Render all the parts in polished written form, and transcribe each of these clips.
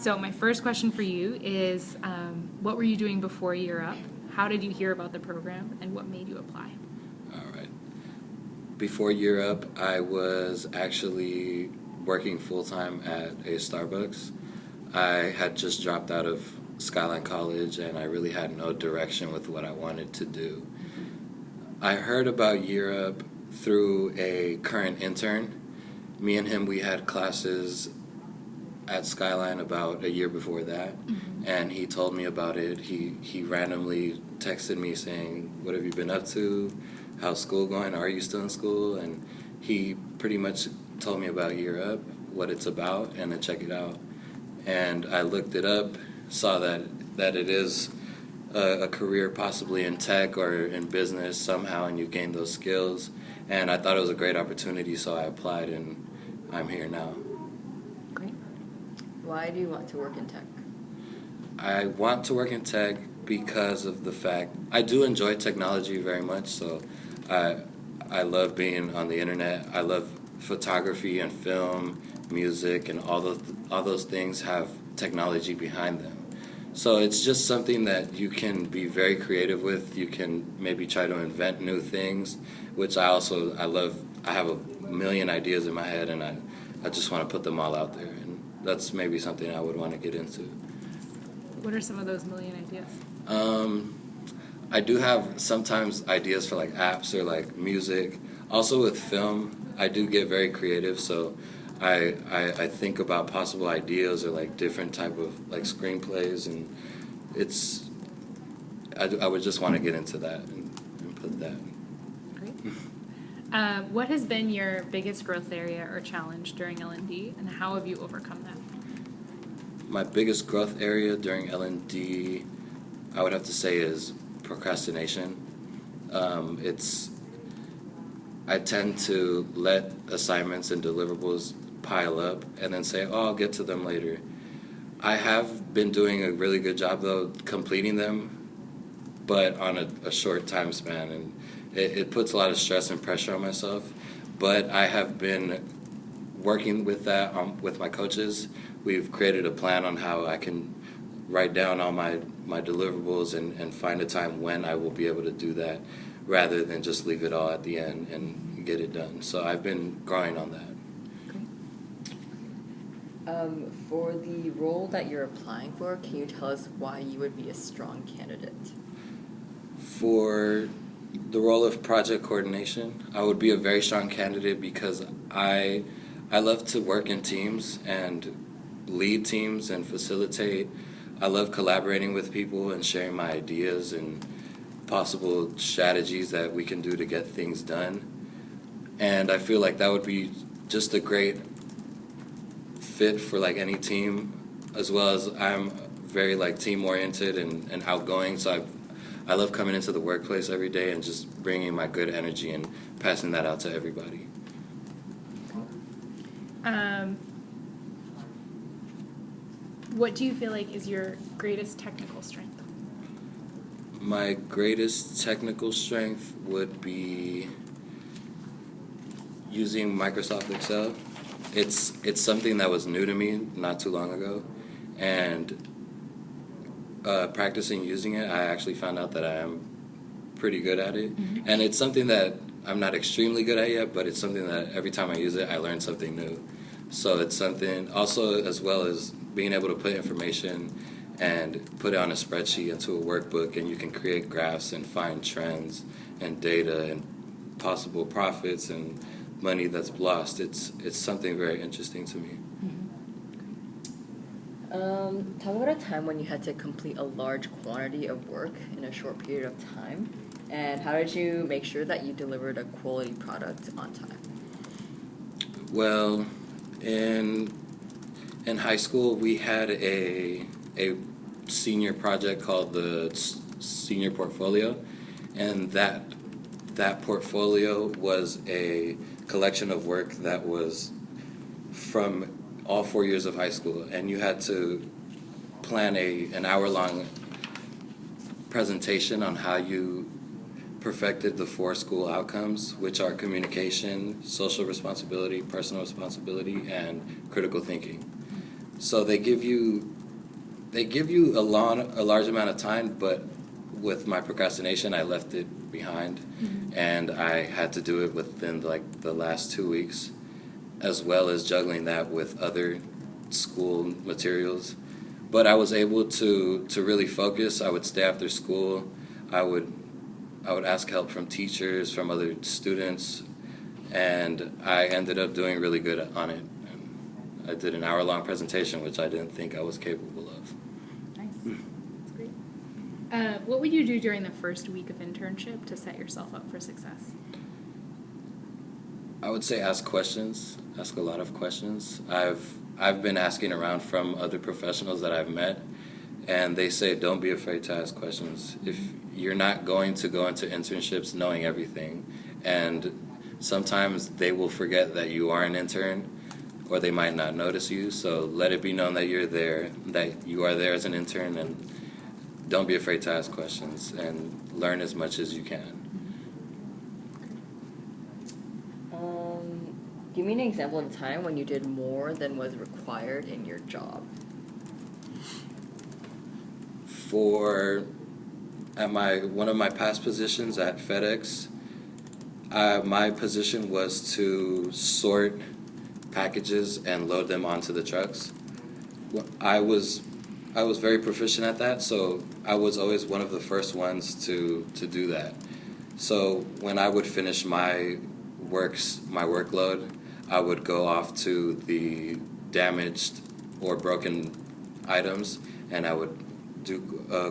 So my first question for you is, what were you doing before Year Up? How did you hear about the program, and what made you apply? All right. Before Year Up, I was actually working full-time at a Starbucks. I had just dropped out of Skyline College, and I really had no direction with what I wanted to do. I heard about Year Up through a current intern. Me and him, we had classes at Skyline about a year before that, and he told me about it. He randomly texted me saying, "What have you been up to? How's school going? Are you still in school?" And he pretty much told me about Year Up, what it's about, and to check it out. And I looked it up, saw that it is a career possibly in tech or in business somehow, and you gain those skills. And I thought it was a great opportunity, so I applied, and I'm here now. Great. Why do you want to work in tech? I want to work in tech because of the fact I do enjoy technology very much. So I love being on the internet. I love photography and film, music, and all those things have technology behind them. So it's just something that you can be very creative with. You can maybe try to invent new things, which I love. I have a million ideas in my head, and I just want to put them all out there. And that's maybe something I would want to get into. What are some of those million ideas? I do have sometimes ideas for like apps or like music. Also with film, I do get very creative, so I think about possible ideas or like different type of like screenplays, and I would just want to get into that and put that. Great. What has been your biggest growth area or challenge during L&D, and how have you overcome that? My biggest growth area during L&D, I would have to say, is procrastination. I tend to let assignments and deliverables pile up and then say, "Oh, I'll get to them later." I have been doing a really good job, though, completing them, but on a short time span, and it puts a lot of stress and pressure on myself. But I have been working with that with my coaches. We've created a plan on how I can write down all my deliverables and find a time when I will be able to do that, rather than just leave it all at the end and get it done. So I've been growing on that. For the role that you're applying for, can you tell us why you would be a strong candidate? For the role of project coordination, I would be a very strong candidate because I love to work in teams and lead teams and facilitate. I love collaborating with people and sharing my ideas and possible strategies that we can do to get things done. And I feel like that would be just a great fit for like any team, as well as I'm very like team oriented and outgoing, so I love coming into the workplace every day and just bringing my good energy and passing that out to everybody. What do you feel like is your greatest technical strength? My greatest technical strength would be using Microsoft Excel. It's something that was new to me not too long ago, and practicing using it, I actually found out that I am pretty good at it. And it's something that I'm not extremely good at yet, but it's something that every time I use it, I learn something new. So it's something also, as well as being able to put information and put it on a spreadsheet into a workbook, and you can create graphs and find trends and data and possible profits and money that's lost. It's something very interesting to me. Talk about a time when you had to complete a large quantity of work in a short period of time, and how did you make sure that you delivered a quality product on time? Well, in high school, we had a senior project called the Senior Portfolio, and that portfolio was a collection of work that was from all 4 years of high school, and you had to plan an hour-long presentation on how you perfected the 4 school outcomes, which are communication, social responsibility, personal responsibility, and critical thinking. So they give you They give you a large amount of time, but with my procrastination, I left it behind, and I had to do it within like the last 2 weeks, as well as juggling that with other school materials. But I was able to really focus. I would stay after school. I would ask help from teachers, from other students, and I ended up doing really good on it. I did an hour-long presentation, which I didn't think I was capable of. Nice. That's great. What would you do during the first week of internship to set yourself up for success? I would say ask questions, ask a lot of questions. I've been asking around from other professionals that I've met, and they say don't be afraid to ask questions. If you're not going to go into internships knowing everything, and sometimes they will forget that you are an intern, or they might not notice you, so let it be known that you're there, that you are there as an intern, and don't be afraid to ask questions, and learn as much as you can. Give me an example of a time when you did more than was required in your job. At one of my past positions at FedEx, my position was to sort packages and load them onto the trucks. I was very proficient at that, so I was always one of the first ones to do that. So when I would finish my workload, I would go off to the damaged or broken items, and I would do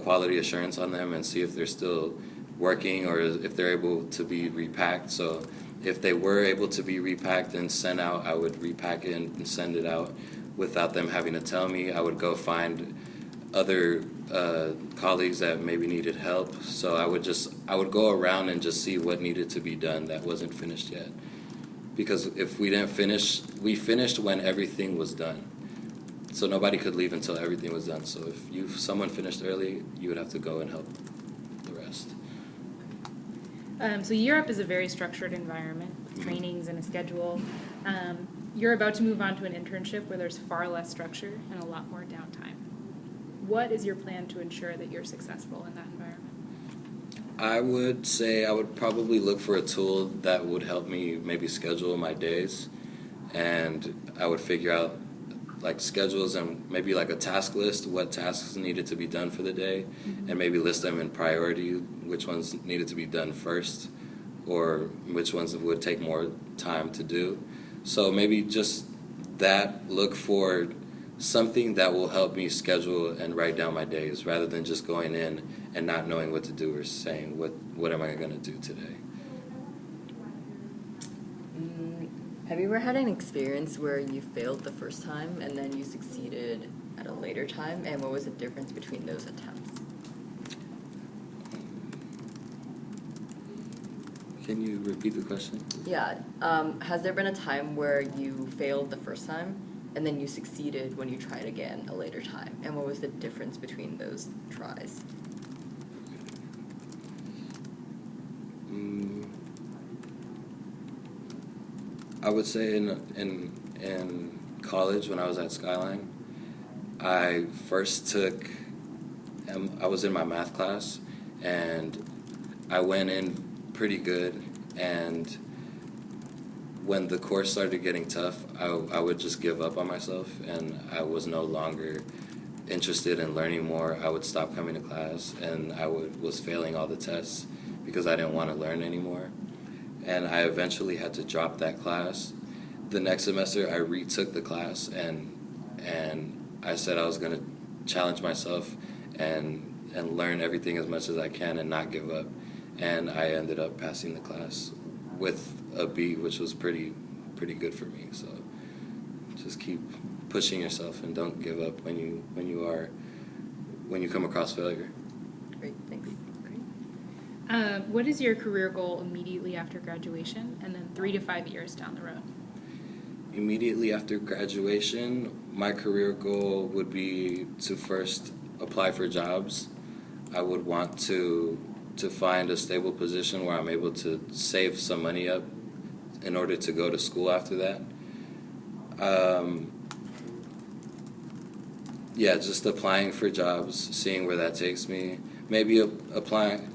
quality assurance on them and see if they're still working or if they're able to be repacked. So if they were able to be repacked and sent out, I would repack it and send it out without them having to tell me. I would go find other colleagues that maybe needed help. So I would go around and just see what needed to be done that wasn't finished yet. Because if we didn't finish, we finished when everything was done. So nobody could leave until everything was done. So if someone finished early, you would have to go and help the rest. So Europe is a very structured environment, with trainings and a schedule. You're about to move on to an internship where there's far less structure and a lot more downtime. What is your plan to ensure that you're successful in that environment? I would say I would probably look for a tool that would help me maybe schedule my days, and I would figure out like schedules and maybe like a task list, what tasks needed to be done for the day, and maybe list them in priority, which ones needed to be done first or which ones would take more time to do. So maybe just that, look for something that will help me schedule and write down my days rather than just going in and not knowing what to do or saying what am I going to do today. Have you ever had an experience where you failed the first time and then you succeeded at a later time, and what was the difference between those attempts? Can you repeat the question? Yeah. Has there been a time where you failed the first time and then you succeeded when you tried again a later time, and what was the difference between those tries? I would say in college when I was at Skyline, I was in my math class, and I went in pretty good, and when the course started getting tough, I would just give up on myself, and I was no longer interested in learning more. I would stop coming to class, and I was failing all the tests because I didn't want to learn anymore. And I eventually had to drop that class. The next semester, I retook the class, and I said I was going to challenge myself and learn everything as much as I can and not give up. And I ended up passing the class with a B, which was pretty good for me. So just keep pushing yourself and don't give up when you come across failure. Great, thanks. What is your career goal immediately after graduation, and then 3 to 5 years down the road? Immediately after graduation, my career goal would be to first apply for jobs. I would want to find a stable position where I'm able to save some money up in order to go to school after that. Yeah, just applying for jobs, seeing where that takes me. Maybe applying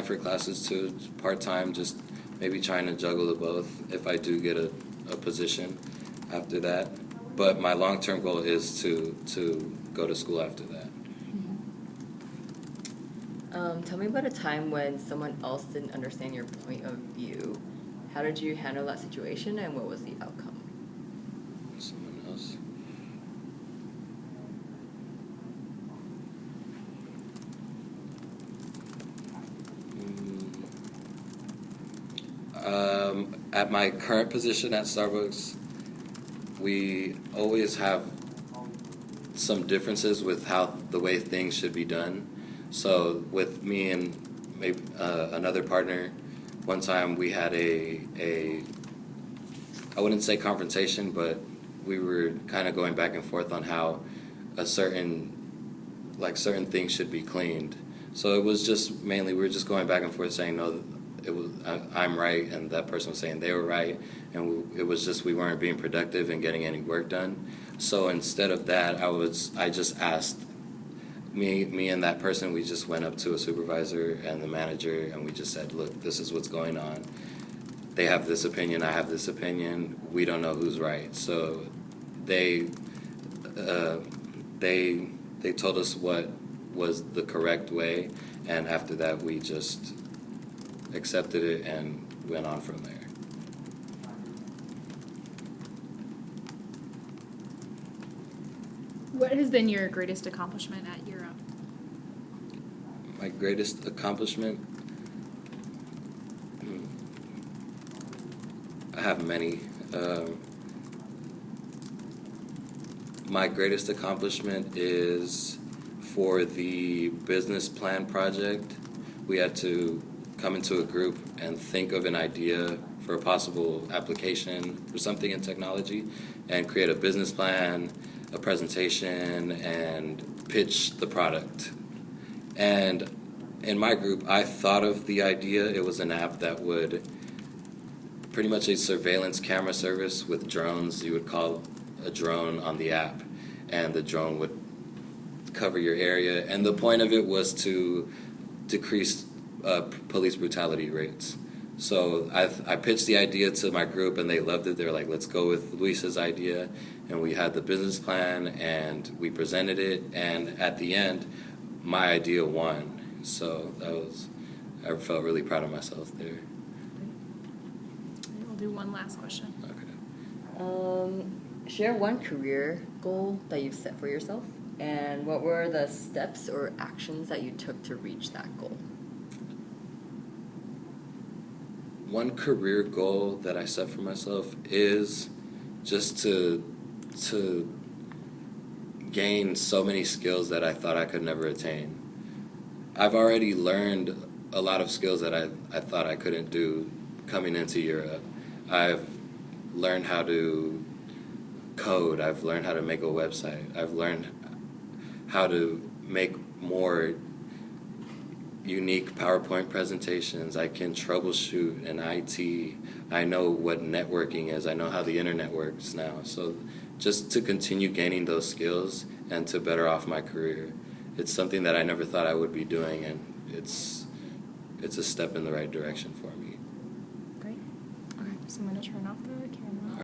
for classes too, part time. Just maybe trying to juggle the both if I do get a position after that. But my long term goal is to go to school after that. Tell me about a time when someone else didn't understand your point of view. How did you handle that situation, and what was the outcome? Someone else. At my current position at Starbucks, we always have some differences with how the way things should be done. So with me and maybe another partner, one time we had a I wouldn't say confrontation, but we were kind of going back and forth on how certain things should be cleaned. So it was just mainly we were just going back and forth saying no, I'm right, and that person was saying they were right, and it was just we weren't being productive and getting any work done. So instead of that, I just asked me and that person. We just went up to a supervisor and the manager, and we just said, look, this is what's going on. They have this opinion, I have this opinion. We don't know who's right. So they told us what was the correct way, and after that we just accepted it and went on from there. What has been your greatest accomplishment at Europe? My greatest accomplishment? I have many. My greatest accomplishment is for the business plan project. We had to come into a group and think of an idea for a possible application for something in technology and create a business plan, a presentation, and pitch the product. And in my group, I thought of the idea. It was an app that would pretty much a surveillance camera service with drones. You would call a drone on the app, and the drone would cover your area. And the point of it was to decrease police brutality rates. So I pitched the idea to my group, and they loved it. They were like, let's go with Luis's idea. And we had the business plan, and we presented it. And at the end, my idea won. So I felt really proud of myself there. We'll do one last question. Okay. Share one career goal that you've set for yourself, and what were the steps or actions that you took to reach that goal? One career goal that I set for myself is just to gain so many skills that I thought I could never attain. I've already learned a lot of skills that I thought I couldn't do coming into Europe. I've learned how to code. I've learned how to make a website. I've learned how to make more unique PowerPoint presentations. I can troubleshoot in IT. I know what networking is. I know how the internet works now. So just to continue gaining those skills and to better off my career. It's something that I never thought I would be doing, and it's a step in the right direction for me. Great. Okay, so I'm going to turn off the camera.